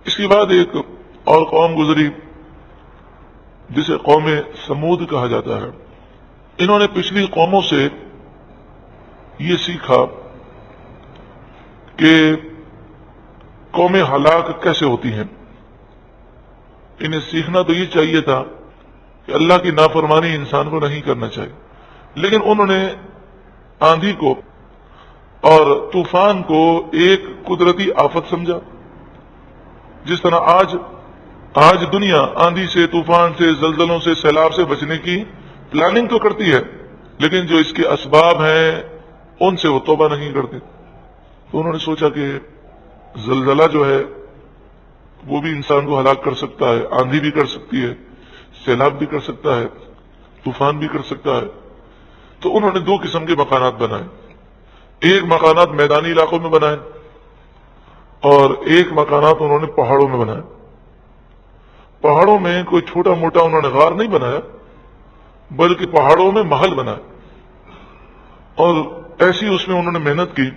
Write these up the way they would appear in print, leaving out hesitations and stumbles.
اس کے بعد ایک اور قوم گزری جسے قوم سمود کہا جاتا ہے. انہوں نے پچھلی قوموں سے یہ سیکھا کہ قومیں ہلاک کیسے ہوتی ہیں. انہیں سیکھنا تو یہ چاہیے تھا کہ اللہ کی نافرمانی انسان کو نہیں کرنا چاہیے، لیکن انہوں نے آندھی کو اور طوفان کو ایک قدرتی آفت سمجھا. جس طرح آج دنیا آندھی سے، طوفان سے، زلزلوں سے، سیلاب سے بچنے کی پلاننگ تو کرتی ہے، لیکن جو اس کے اسباب ہیں ان سے وہ توبہ نہیں کرتے. تو انہوں نے سوچا کہ زلزلہ جو ہے وہ بھی انسان کو ہلاک کر سکتا ہے، آندھی بھی کر سکتی ہے، سیلاب بھی کر سکتا ہے، طوفان بھی کر سکتا ہے. تو انہوں نے دو قسم کے مکانات بنائے. ایک مکانات میدانی علاقوں میں بنائے اور ایک مکانات انہوں نے پہاڑوں میں بنائے. پہاڑوں میں کوئی چھوٹا موٹا انہوں نے غار نہیں بنایا، بلکہ پہاڑوں میں محل بنائے. اور ایسی اس میں انہوں نے محنت کی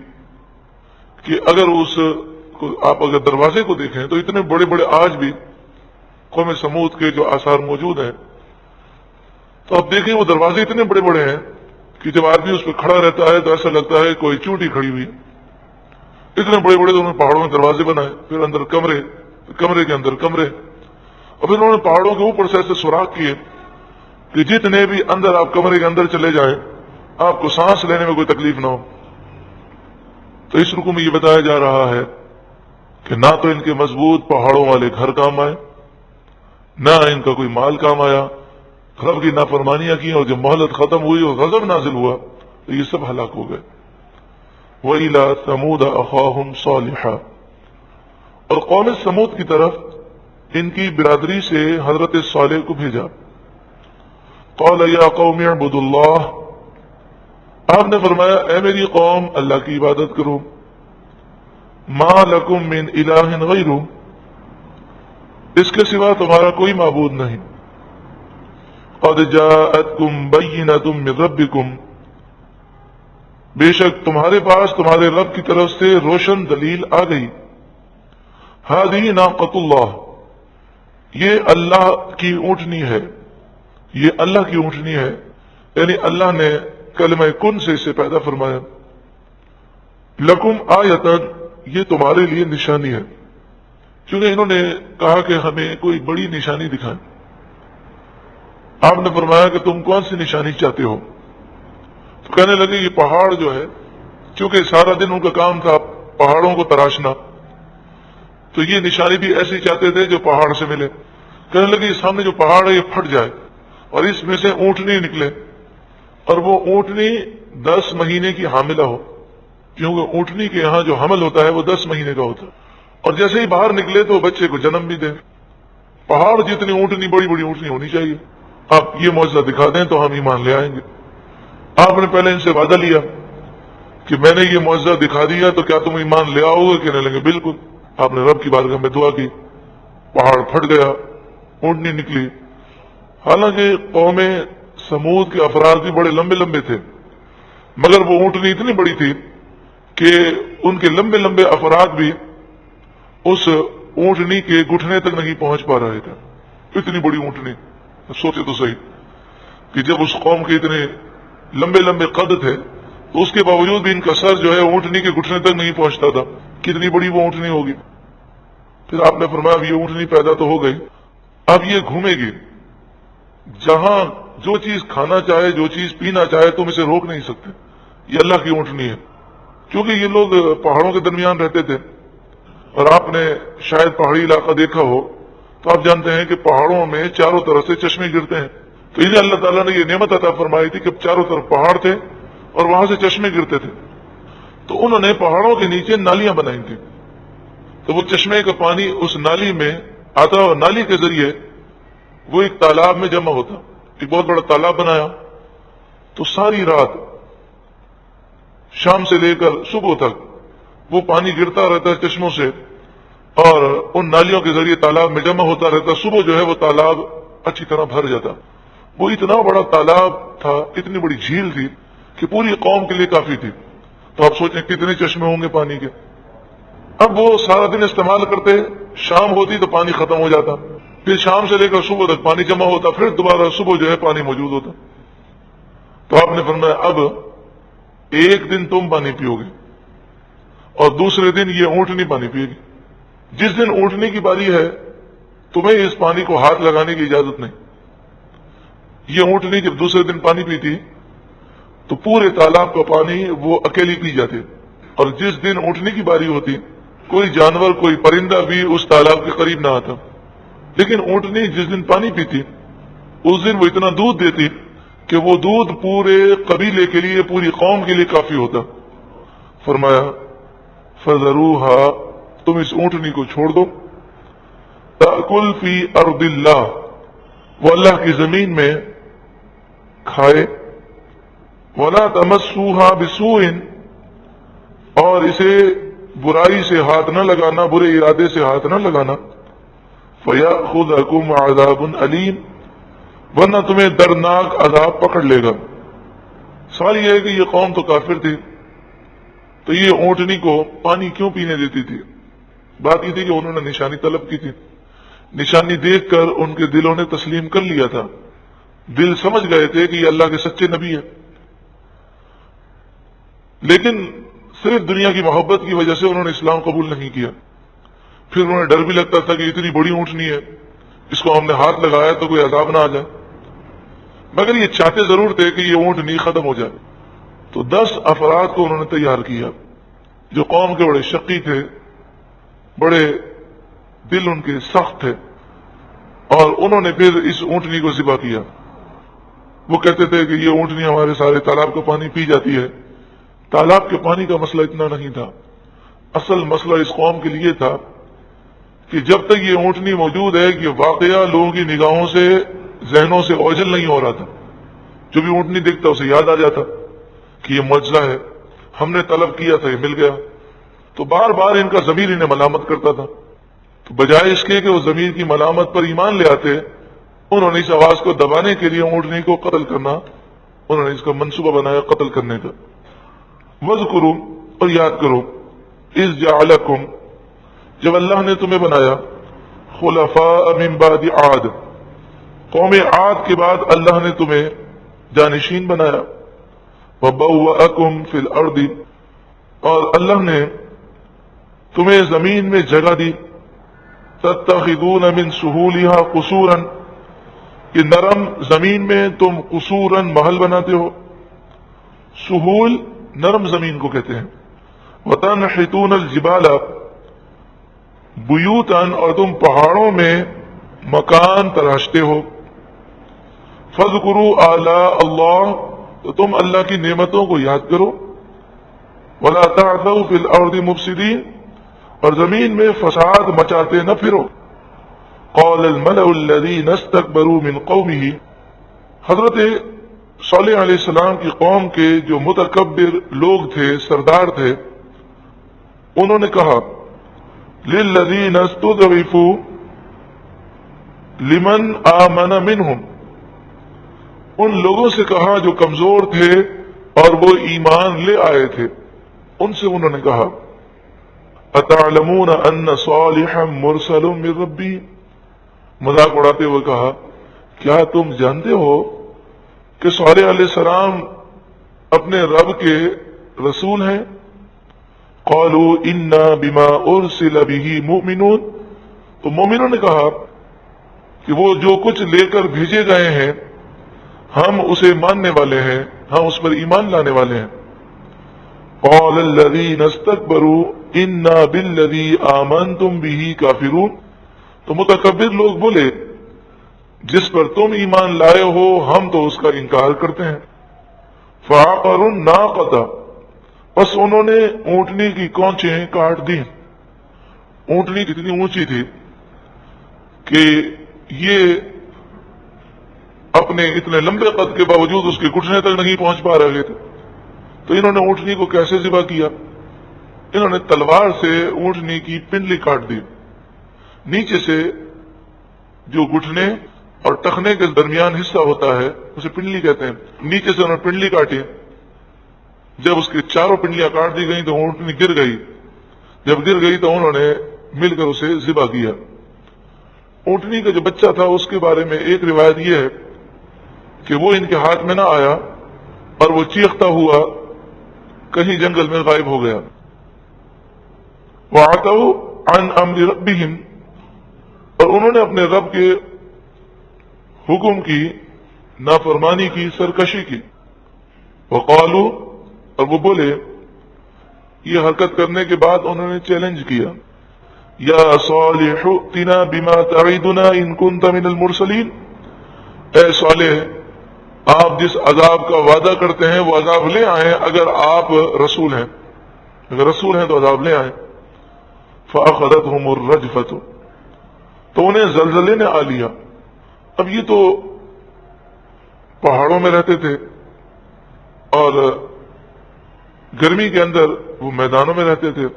کہ آپ اگر دروازے کو دیکھیں تو اتنے بڑے بڑے آج بھی قوم سمود کے جو آثار موجود ہیں، تو آپ دیکھیں وہ دروازے اتنے بڑے بڑے ہیں کہ جب آدمی اس پہ کھڑا رہتا ہے تو ایسا لگتا ہے کوئی چونٹی کھڑی ہوئی. اتنے بڑے بڑے تو انہوں نے پہاڑوں میں دروازے بنائے، پھر اندر کمرے کے اندر کمرے، اور پھر انہوں نے پہاڑوں کے اوپر سے ایسے سوراخ کیے کہ جتنے بھی اندر آپ کمرے کے اندر چلے جائیں آپ کو سانس لینے میں کوئی تکلیف نہ ہو. تو اس رکوع میں یہ بتایا جا رہا ہے کہ نہ تو ان کے مضبوط پہاڑوں والے گھر کام آئے، نہ ان کا کوئی مال کام آیا. رب کی نافرمانیاں کی اور جب مہلت ختم ہوئی اور غضب نازل ہوا تو یہ سب ہلاک ہو گئے. وَإِلَىٰ ثَمُودَ أَخَاهُمْ صَالِحًا، اور قوم سمود کی طرف ان کی برادری سے حضرت صالح کو بھیجا. قَالَ يَا قَوْمِ اعْبُدُوا اللَّهَ، آپ نے فرمایا اے میری قوم اللہ کی عبادت کرو. مَا لَكُم مِّنْ إِلَٰهٍ غَيْرُهُ، اس کے سوا تمہارا کوئی معبود نہیں. قَدْ جَاءَتْكُمْ بَيِّنَةٌ مِّن رَبِّكُمْ، بے شک تمہارے پاس تمہارے رب کی طرف سے روشن دلیل آ گئی. هَذِهِ نَاقَةُ اللَّهِ، یہ اللہ کی اونٹنی ہے، یہ اللہ کی اونٹنی ہے، یعنی اللہ نے کلمہ کن سے اسے پیدا فرمایا. لکم آیتن، یہ تمہارے لیے نشانی ہے. کیونکہ انہوں نے کہا کہ ہمیں کوئی بڑی نشانی دکھائیں. آپ نے فرمایا کہ تم کون سی نشانی چاہتے ہو؟ تو کہنے لگے یہ پہاڑ جو ہے، چونکہ سارا دن ان کا کام تھا پہاڑوں کو تراشنا، تو یہ نشانی بھی ایسی چاہتے تھے جو پہاڑ سے ملے. کہنے لگے یہ سامنے جو پہاڑ ہے یہ پھٹ جائے اور اس میں سے اونٹنی نکلے، اور وہ اونٹنی 10 مہینے کی حاملہ ہو، کیونکہ اونٹنی کے یہاں جو حمل ہوتا ہے وہ 10 مہینے کا ہوتا ہے، اور جیسے ہی باہر نکلے تو بچے کو جنم بھی دے. پہاڑ جتنی اونٹنی، بڑی بڑی اونٹنی ہونی چاہیے. آپ یہ معجزہ دکھا دیں تو ہم ایمان لے آئیں گے. آپ نے پہلے ان سے وعدہ لیا کہ میں نے یہ معجزہ دکھا دیا تو کیا تم ایمان لے آؤ گے؟ کہنے لگے بالکل. آپ نے رب کی بارگاہ میں دعا کی، پہاڑ پھٹ گیا، اونٹنی نکلی. حالانکہ قوم سمود کے افراد بھی بڑے لمبے لمبے تھے، مگر وہ اونٹنی اتنی بڑی تھی کہ ان کے لمبے لمبے افراد بھی اس اونٹنی کے گھٹنے تک نہیں پہنچ پا رہے تھے. اتنی بڑی اونٹنی، سوچے تو صحیح کہ جب اس قوم کے اتنے لمبے لمبے قد تھے تو اس کے باوجود بھی ان کا سر جو ہے اونٹنی کے گھٹنے تک نہیں پہنچتا تھا. کتنی بڑی وہ اونٹنی ہوگی. پھر آپ نے فرمایا اب یہ اونٹنی پیدا تو ہو گئی، اب یہ گھومے گی، جہاں جو چیز کھانا چاہے، جو چیز پینا چاہے تم اسے روک نہیں سکتے. یہ اللہ کی اونٹنی ہے. کیونکہ یہ لوگ پہاڑوں کے درمیان رہتے تھے، اور آپ نے شاید پہاڑی علاقہ دیکھا ہو تو آپ جانتے ہیں کہ پہاڑوں میں چاروں طرف سے چشمے گرتے ہیں. تو انہیں اللہ تعالیٰ نے یہ نعمت عطا فرمائی تھی کہ چاروں طرف پہاڑ تھے اور وہاں سے چشمے گرتے تھے. تو انہوں نے پہاڑوں کے نیچے نالیاں بنائی تھیں، تو وہ چشمے کا پانی اس نالی میں آتا اور نالی کے ذریعے وہ ایک تالاب میں جمع ہوتا. ایک بہت بڑا تالاب بنایا، تو ساری رات شام سے لے کر صبح تک وہ پانی گرتا رہتا ہے چشموں سے، اور ان نالیوں کے ذریعے تالاب میں جمع ہوتا رہتا. صبح جو ہے وہ تالاب اچھی طرح بھر جاتا. وہ اتنا بڑا تالاب تھا، اتنی بڑی جھیل تھی کہ پوری قوم کے لیے کافی تھی. تو آپ سوچیں کتنے چشمے ہوں گے پانی کے. اب وہ سارا دن استعمال کرتے، شام ہوتی تو پانی ختم ہو جاتا، پھر شام سے لے کر صبح تک پانی جمع ہوتا، پھر دوبارہ صبح جو ہے پانی موجود ہوتا۔ تو آپ نے فرمایا اب ایک دن تم پانی پیو گے اور دوسرے دن یہ اونٹنی پانی پیے گی۔ جس دن اونٹنے کی باری ہے تمہیں اس پانی کو ہاتھ لگانے کی اجازت نہیں۔ یہ اونٹنی جب دوسرے دن پانی پیتی تو پورے تالاب کا پانی وہ اکیلی پی جاتے، اور جس دن اونٹنے کی باری ہوتی کوئی جانور کوئی پرندہ بھی اس تالاب کے قریب نہ آتا۔ لیکن اونٹنی جس دن پانی پیتی اس دن وہ اتنا دودھ دیتی کہ وہ دودھ پورے قبیلے کے لیے پوری قوم کے لیے کافی ہوتا۔ فرمایا فذروها، تم اس اونٹنی کو چھوڑ دو، تأکل فی ارض اللہ، وہ اللہ کی زمین میں کھائے، ولا تمسوها بسوء، اور اسے برائی سے ہاتھ نہ لگانا، برے ارادے سے ہاتھ نہ لگانا، فیأخذکم عذاب علیم، ورنہ تمہیں دردناک عذاب پکڑ لے گا۔ سوال یہ ہے کہ یہ قوم تو کافر تھی، تو یہ اونٹنی کو پانی کیوں پینے دیتی تھی؟ بات یہ تھی کہ انہوں نے نشانی طلب کی تھی، نشانی دیکھ کر ان کے دلوں نے تسلیم کر لیا تھا، دل سمجھ گئے تھے کہ یہ اللہ کے سچے نبی ہے، لیکن صرف دنیا کی محبت کی وجہ سے انہوں نے اسلام قبول نہیں کیا۔ پھر انہیں ڈر بھی لگتا تھا کہ اتنی بڑی اونٹنی ہے، اس کو ہم نے ہاتھ لگایا تو کوئی عذاب نہ آ جائے، مگر یہ چاہتے ضرور تھے کہ یہ اونٹنی ختم ہو جائے۔ تو 10 افراد کو انہوں نے تیار کیا جو قوم کے بڑے شقی تھے، بڑے دل ان کے سخت تھے، اور انہوں نے پھر اس اونٹنی کو ذبح کیا۔ وہ کہتے تھے کہ یہ اونٹنی ہمارے سارے تالاب کا پانی پی جاتی ہے۔ تالاب کے پانی کا مسئلہ اتنا نہیں تھا، اصل مسئلہ اس قوم کے لیے تھا کہ جب تک یہ اونٹنی موجود ہے کہ واقعہ لوگوں کی نگاہوں سے ذہنوں سے اوجھل نہیں ہو رہا تھا، جو بھی اونٹنی دیکھتا اسے یاد آ جاتا کہ یہ معجزہ ہے، ہم نے طلب کیا تھا یہ مل گیا۔ تو بار بار ان کا ضمیر انہیں ملامت کرتا تھا، تو بجائے اس کے کہ وہ ضمیر کی ملامت پر ایمان لے آتے، انہوں نے اس آواز کو دبانے کے لیے اونٹنی کو قتل کرنا، انہوں نے اس کا منصوبہ بنایا قتل کرنے کا۔ وَاذْكُرُوا، اور یاد کرو، اِذْ جَعَلَكُمْ، جب اللہ نے تمہیں بنایا، خلفاء من بعد عاد، قوم عاد کے بعد اللہ نے تمہیں جانشین بنایا، وَبَوَّأَكُمْ فِي الْأَرْضِ، اور اللہ نے تمہیں زمین میں جگہ دی، تَتَّخِذُونَ مِن سُهُولِهَا قُصُورًا، کہ نرم زمین میں تم قصوراً محل بناتے ہو، سہول نرم زمین کو کہتے ہیں، وَتَنْحِتُونَ الْجِبَالَ بُيُوتًا، اور تم پہاڑوں میں مکان تراشتے ہو، فَاذْكُرُوا آلاءَ اللَّهِ، تو تم اللہ کی نعمتوں کو یاد کرو، وَلَا تَعْثَوْا فِي الْأَرْضِ مُفْسِدِينَ، اور زمین میں فساد مچاتے نہ پھرو۔ قال الملأ الذين استكبروا من قومه، حضرت صالح علیہ السلام کی قوم کے جو متکبر لوگ تھے، سردار تھے، انہوں نے کہا للذین استضعفوا لمن آمن منهم، ان لوگوں سے کہا جو کمزور تھے اور وہ ایمان لے آئے تھے، ان سے انہوں نے کہا اتعلمون ان صالحا مرسل من ربی، مذاق اڑاتے ہوئے کہا کیا تم جانتے ہو کہ صالح علیہ السلام اپنے رب کے رسول ہیں؟ قالوا انا بما ارسل به مؤمنون، تو مومنوں نے کہا کہ وہ جو کچھ لے کر بھیجے گئے ہیں ہم اسے ماننے والے ہیں، ہم اس پر ایمان لانے والے ہیں۔ قال الذين استكبروا انا بالذي آمنتم به كافرون، تو متکبر لوگ بولے جس پر تم ایمان لائے ہو ہم تو اس کا انکار کرتے ہیں۔ فعقروا الناقة، بس انہوں نے اونٹنی کی کونچیں کاٹ دی۔ اونٹنی کتنی اونچی تھی کہ یہ اپنے اتنے لمبے قد کے باوجود اس کے گھٹنے تک نہیں پہنچ پا رہے تھے، تو انہوں نے اونٹنی کو کیسے ذبح کیا؟ انہوں نے تلوار سے اونٹنی کی پنڈلی کاٹ دی، نیچے سے جو گھٹنے اور ٹخنے کے درمیان حصہ ہوتا ہے اسے پنڈلی کہتے ہیں، نیچے سے انہوں نے پنڈلی کاٹی۔ جب اس کی چاروں پنڈلیاں کاٹ دی گئیں تو اونٹنی گر گئی، جب گر گئی تو انہوں نے مل کر اسے ذبح کیا۔ اونٹنی کا جو بچہ تھا اس کے بارے میں ایک روایت یہ ہے کہ وہ ان کے ہاتھ میں نہ آیا اور وہ چیختا ہوا کہیں جنگل میں غائب ہو گیا۔ وَعَتَوْا عَنْ أَمْرِ رَبِّهِمْ، اور انہوں نے اپنے رب کے حکم کی نافرمانی کی، سرکشی کی۔ وَقَالُوا، اور وہ بولے، یہ حرکت کرنے کے بعد انہوں نے چیلنج کیا، یا صالح ائتنا بما تعدنا ان كنت من المرسلین، اے صالح آپ جس عذاب کا وعدہ کرتے ہیں وہ عذاب لے آئیں اگر آپ رسول ہیں، اگر رسول ہیں تو عذاب لے آئیں۔ فأخذتهم الرجفة، تو انہیں زلزلے نے آ لیا۔ اب یہ تو پہاڑوں میں رہتے تھے اور گرمی کے اندر وہ میدانوں میں رہتے تھے،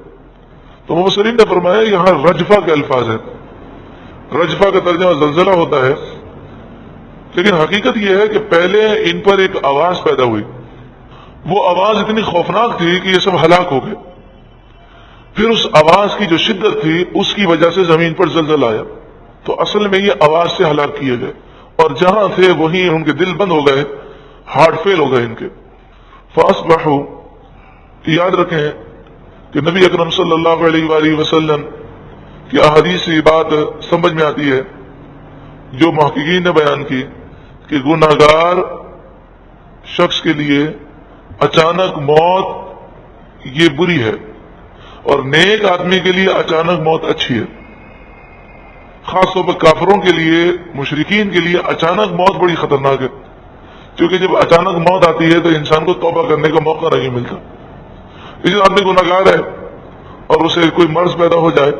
تو مفسرین نے فرمایا یہاں رجفہ کے الفاظ ہیں، رجفہ کا ترجمہ زلزلہ ہوتا ہے، لیکن حقیقت یہ ہے کہ پہلے ان پر ایک آواز پیدا ہوئی، وہ آواز اتنی خوفناک تھی کہ یہ سب ہلاک ہو گئے۔ پھر اس آواز کی جو شدت تھی اس کی وجہ سے زمین پر زلزلہ آیا، تو اصل میں یہ آواز سے ہلاک کیے گئے، اور جہاں تھے وہیں ان کے دل بند ہو گئے، ہارٹ فیل ہو گئے ان کے۔ فاصبحوا، یاد رکھیں کہ نبی اکرم صلی اللہ علیہ وآلہ وسلم کی احادیث سے یہ بات سمجھ میں آتی ہے جو محققین نے بیان کی کہ گناہگار شخص کے لیے اچانک موت یہ بری ہے، اور نیک آدمی کے لیے اچانک موت اچھی ہے۔ خاص طور پر کافروں کے لیے، مشرکین کے لیے اچانک موت بڑی خطرناک ہے، کیونکہ جب اچانک موت آتی ہے تو انسان کو توبہ کرنے کا موقع نہیں ملتا۔ اس آدمی گناہگار ہے اور اسے کوئی مرض پیدا ہو جائے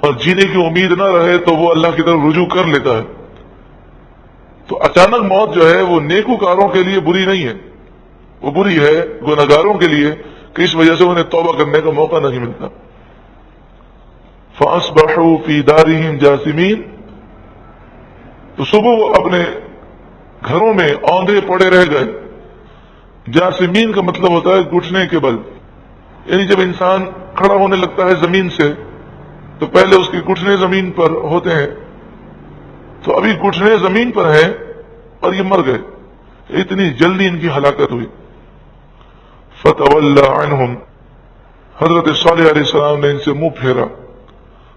اور جینے کی امید نہ رہے تو وہ اللہ کی طرف رجوع کر لیتا ہے، تو اچانک موت جو ہے وہ نیکوکاروں کے لیے بری نہیں ہے، وہ بری ہے گناہگاروں کے لیے کہ اس وجہ سے انہیں توبہ کرنے کا موقع نہیں ملتا۔ فَأَصْبَحُوا فِي دَارِهِمْ جَاثِمِينَ، تو صبح وہ اپنے گھروں میں اوندھے پڑے رہ گئے۔ جاسمین کا مطلب ہوتا ہے گھٹنے کے بل، یعنی جب انسان کھڑا ہونے لگتا ہے زمین سے تو پہلے اس کے گھٹنے زمین پر ہوتے ہیں، تو ابھی گھٹنے زمین پر ہیں اور یہ مر گئے، اتنی جلدی ان کی ہلاکت ہوئی۔ فَتَوَلَّى عَنْهُمْ، حضرت صالح علیہ السلام نے ان سے منہ پھیرا۔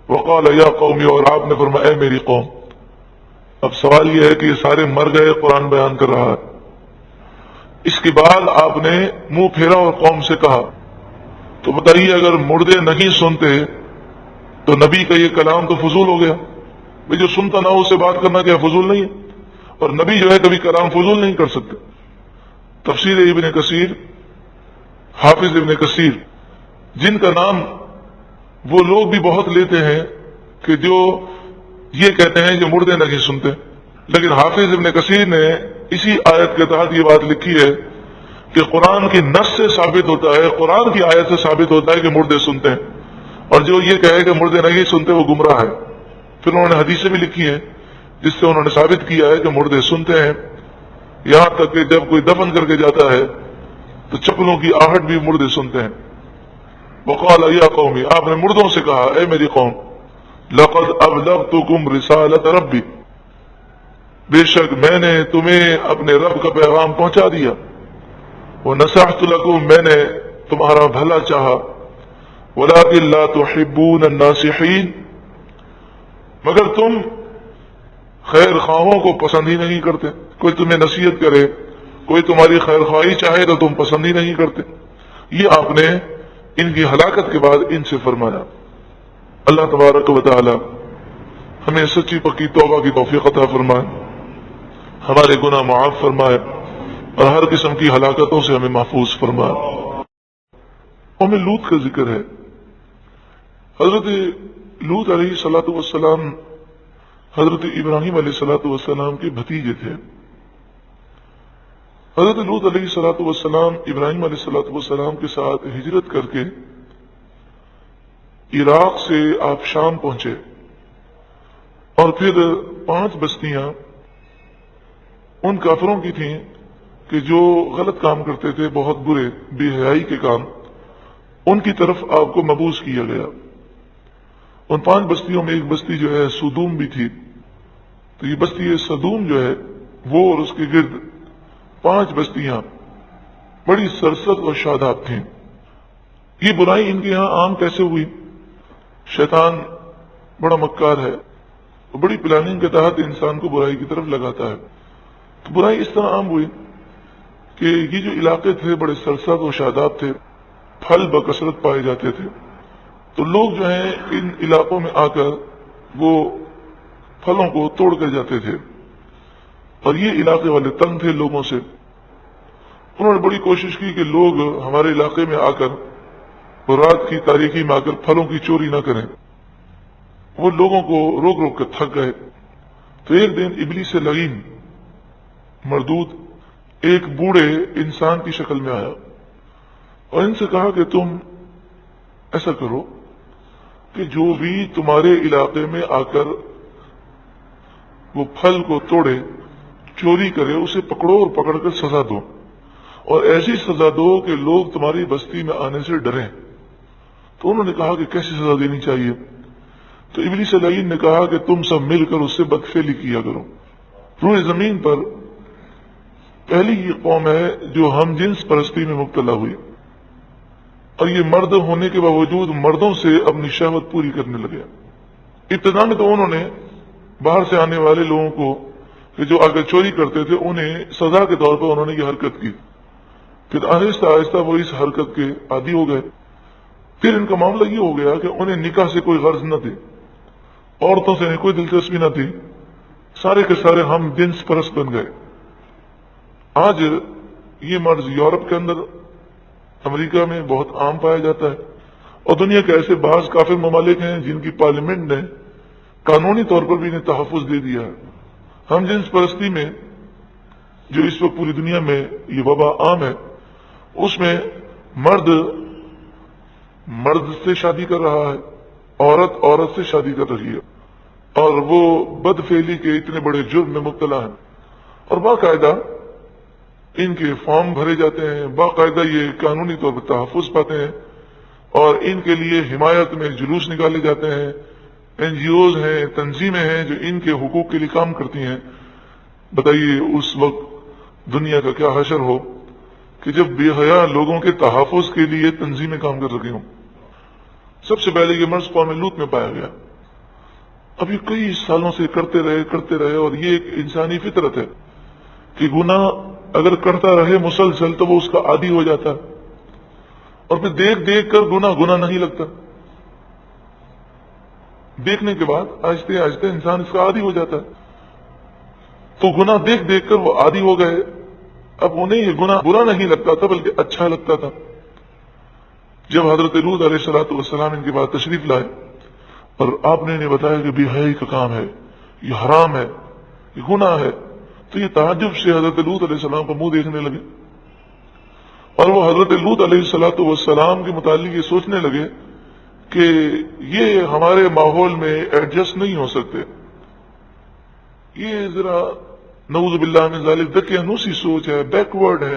وَقَالَ يَا قَوْمِ، اور آپ نے فرمایا اے میری قوم۔ اب سوال یہ ہے کہ یہ سارے مر گئے، قرآن بیان کر رہا ہے، اس کے بعد آپ نے منہ پھیرا اور قوم سے کہا، تو بتائیے اگر مردے نہیں سنتے تو نبی کا یہ کلام تو فضول ہو گیا، جو سنتا نہ ہو اسے بات کرنا کیا فضول نہیں ہے؟ اور نبی جو ہے کبھی کلام فضول نہیں کر سکتے۔ تفسیر ابن کثیر، حافظ ابن کثیر، جن کا نام وہ لوگ بھی بہت لیتے ہیں کہ جو یہ کہتے ہیں جو مردے نہیں سنتے، لیکن حافظ ابن کثیر نے اسی آیت کے تحت یہ بات لکھی ہے کہ قرآن کی نص سے ثابت ہوتا ہے، قرآن کی آیت سے ثابت ہوتا ہے کہ مردے سنتے ہیں، اور جو یہ کہے کہ مردے نہیں سنتے وہ گمراہ ہے۔ پھر انہوں نے حدیثیں بھی لکھی ہیں جس سے انہوں نے ثابت کیا ہے کہ مردے سنتے ہیں، یہاں تک کہ جب کوئی دفن کر کے جاتا ہے تو چپلوں کی آہٹ بھی مردے سنتے ہیں۔ وقال یا قومی، آپ نے مردوں سے کہا اے میری قوم، لقد ابلغتکم رسالت ربی، بے شک میں نے تمہیں اپنے رب کا پیغام پہنچا دیا، ونصحت لکم، میں نے تمہارا بھلا چاہا، ولکن لا تحبون الناصحین، مگر تم خیر خواہوں کو پسند ہی نہیں کرتے، کوئی تمہیں نصیحت کرے، کوئی تمہاری خیر خواہی چاہے تو تم پسند ہی نہیں کرتے۔ یہ آپ نے ان کی ہلاکت کے بعد ان سے فرمایا۔ اللہ تبارک و تعالی ہمیں سچی پکی توبہ کی توفیق عطا فرمائے، ہمارے گناہ معاف فرمائے، اور ہر قسم کی ہلاکتوں سے ہمیں محفوظ فرمائے۔ قوم لوط کا ذکر ہے۔ حضرت لوط علیہ الصلوۃ والسلام حضرت ابراہیم علیہ الصلوۃ والسلام کے بھتیجے تھے۔ حضرت لوط علیہ الصلوۃ والسلام ابراہیم علیہ الصلوۃ والسلام کے ساتھ ہجرت کر کے عراق سے آپ شام پہنچے، اور پھر 5 بستیاں ان کافروں کی تھیں کہ جو غلط کام کرتے تھے، بہت برے بے حیائی کے کام، ان کی طرف آپ کو مبعوث کیا گیا، ان 5 بستیوں میں ایک بستی جو ہے سدوم بھی تھی. تو یہ بستی سدوم جو ہے وہ اور اس کے گرد 5 بستیاں بڑی سرسد اور شاداب تھیں. یہ برائی ان کے یہاں عام کیسے ہوئی؟ شیطان بڑا مکار ہے، بڑی پلاننگ کے تحت انسان کو برائی کی طرف لگاتا ہے. تو برائی اس طرح عام ہوئی کہ یہ جو علاقے تھے بڑے سرسد و شاداب تھے، پھل بکثرت پائے جاتے تھے. تو لوگ جو ہیں ان علاقوں میں آ کر وہ پھلوں کو توڑ کر جاتے تھے، اور یہ علاقے والے تنگ تھے لوگوں سے. انہوں نے بڑی کوشش کی کہ لوگ ہمارے علاقے میں آ کر اور رات کی تاریکی میں آ کر پھلوں کی چوری نہ کریں. وہ لوگوں کو روک روک کر تھک گئے. تو ایک دن ابلیس لعین مردود ایک بوڑھے انسان کی شکل میں آیا اور ان سے کہا کہ تم ایسا کرو کہ جو بھی تمہارے علاقے میں آ کر وہ پھل کو توڑے، چوری کرے، اسے پکڑو اور پکڑ کر سزا دو، اور ایسی سزا دو کہ لوگ تمہاری بستی میں آنے سے ڈریں. تو انہوں نے کہا کہ کیسی سزا دینی چاہیے؟ تو ابلیس لعین نے کہا کہ تم سب مل کر اس سے بدفعلی کیا کرو. روئے زمین پر پہلی یہ قوم ہے جو ہم جنس پرستی میں مبتلا ہوئی، اور یہ مرد ہونے کے باوجود مردوں سے اپنی شہوت پوری کرنے لگے. ابتدا میں تو انہوں نے باہر سے آنے والے لوگوں کو کہ جو اگر چوری کرتے تھے انہیں سزا کے طور پر انہوں نے یہ حرکت کی. پھر آہستہ آہستہ وہ اس حرکت کے عادی ہو گئے. پھر ان کا معاملہ یہ ہو گیا کہ انہیں نکاح سے کوئی غرض نہ تھی، عورتوں سے کوئی دلچسپی نہ تھی، سارے کے سارے ہم جنس پرست بن گئے. آج یہ مرض یورپ کے اندر، امریکہ میں بہت عام پایا جاتا ہے، اور دنیا کے ایسے بعض کافر ممالک ہیں جن کی پارلیمنٹ نے قانونی طور پر بھی انہیں تحفظ دے دیا ہے. ہم جنس پرستی میں جو اس وقت پوری دنیا میں یہ وبا عام ہے، اس میں مرد سے شادی کر رہا ہے، عورت سے شادی کر رہی ہے، اور وہ بدفعلی کے اتنے بڑے جرم میں مبتلا ہیں. اور باقاعدہ ان کے فارم بھرے جاتے ہیں، باقاعدہ یہ قانونی طور پر تحفظ پاتے ہیں، اور ان کے لیے حمایت میں جلوس نکالے جاتے ہیں. این جی اوز ہیں، تنظیمیں ہیں جو ان کے حقوق کے لیے کام کرتی ہیں. بتائیے اس وقت دنیا کا کیا حشر ہو کہ جب بے حیا لوگوں کے تحفظ کے لیے تنظیمیں کام کر رہی ہوں. سب سے پہلے یہ مرض قوم لوط میں پایا گیا. اب یہ کئی سالوں سے کرتے رہے، اور یہ ایک انسانی فطرت ہے کہ گناہ اگر کرتا رہے مسلسل تو وہ اس کا عادی ہو جاتا ہے، اور پھر دیکھ دیکھ کر گناہ نہیں لگتا. دیکھنے کے بعد آہستہ آہستہ انسان اس کا عادی ہو جاتا ہے. تو گناہ دیکھ دیکھ کر وہ عادی ہو گئے. اب انہیں یہ گناہ برا نہیں لگتا تھا بلکہ اچھا لگتا تھا. جب حضرت لوط علیہ السلام ان کے بعد تشریف لائے اور آپ نے انہیں بتایا کہ بے حیائی کا کام ہے، یہ حرام ہے، یہ گناہ ہے، تو یہ تعجب سے حضرت لوط علیہ السلام کو منہ دیکھنے لگے، اور وہ حضرت لوط علیہ السلام کے متعلق یہ سوچنے لگے کہ یہ ہمارے ماحول میں ایڈجسٹ نہیں ہو سکتے. یہ ذرا نعوذ باللہ من ذالک دقیانوسی سوچ ہے، بیکورڈ ہے،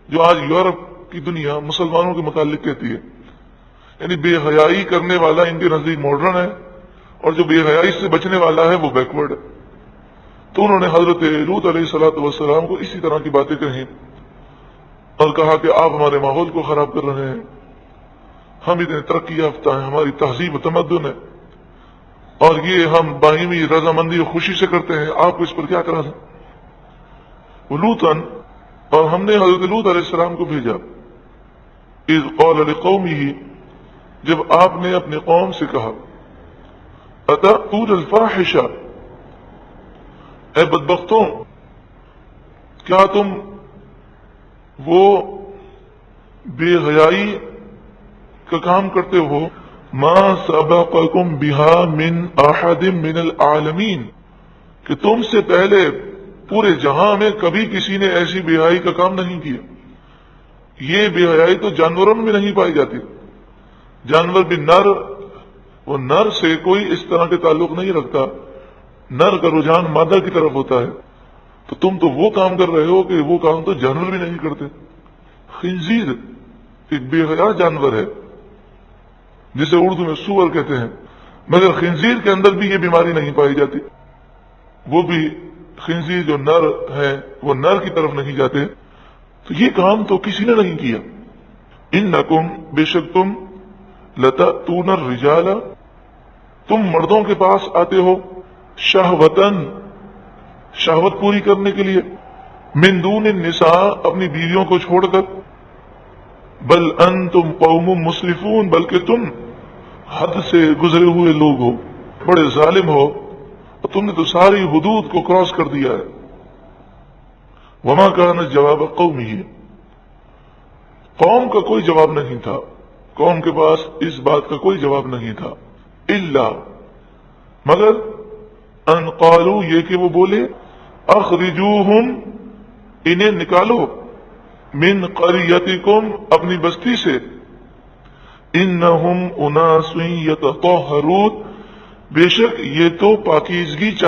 جو آج یورپ کی دنیا مسلمانوں کے متعلق کہتی ہے. یعنی بے حیائی کرنے والا ان کے نزدیک ماڈرن ہے، اور جو بے حیائی سے بچنے والا ہے وہ بیکورڈ ہے. تو انہوں نے حضرت لوط علیہ السلام کو اسی طرح کی باتیں کہیں اور کہا کہ آپ ہمارے ماحول کو خراب کر رہے ہیں، ہم اتنے ترقی یافتہ ہیں، ہماری تہذیب و تمدن ہے، اور یہ ہم باہمی رضامندی و خوشی سے کرتے ہیں، آپ کو اس پر کیا کرا تھا. وہ لوطن، اور ہم نے حضرت لوط علیہ السلام کو بھیجا. اذ قال لقومه، جب آپ نے اپنے قوم سے کہا، اتأتون الفاحشہ، اے بدبختوں، کیا تم وہ بے حیائی کا کام کرتے ہو، ما سبقکم بہا من احد من العالمین، کہ تم سے پہلے پورے جہاں میں کبھی کسی نے ایسی بے حیائی کا کام نہیں کیا. یہ بے حیائی تو جانوروں میں نہیں پائی جاتی. جانور بھی وہ نر سے کوئی اس طرح کے تعلق نہیں رکھتا، نر کا رجحان مادہ کی طرف ہوتا ہے. تو تم تو وہ کام کر رہے ہو کہ وہ کام تو جانور بھی نہیں کرتے. خنزیر ایک بے حیا جانور ہے جسے اردو میں سور کہتے ہیں. مگر خنزیر کے اندر بھی یہ بیماری نہیں پائی جاتی، وہ بھی خنزیر جو نر ہے وہ نر کی طرف نہیں جاتے، تو یہ کام تو کسی نے نہیں کیا۔ انکم، بے شک تم، لتأتون الرجال، تم مردوں کے پاس آتے ہو، شہوتن، شہوت پوری کرنے کے لیے، من دون النساء، اپنی بیویوں کو چھوڑ کر، بل انتم قوم مسرفون، بلکہ تم حد سے گزرے ہوئے لوگ ہو، بڑے ظالم ہو، اور تم نے تو ساری حدود کو کراس کر دیا ہے۔ وما کان جواب قومہ، قوم کا کوئی جواب نہیں تھا، قوم کے پاس اس بات کا کوئی جواب نہیں تھا، الا، مگر، ان قالوا، یہ کہ وہ بولے، اخرجوہم، انہیں نکالو، من قریتکم، اپنی بستی سے، انہم اناس یتطہرون، بے شک یہ تو پاکیزگی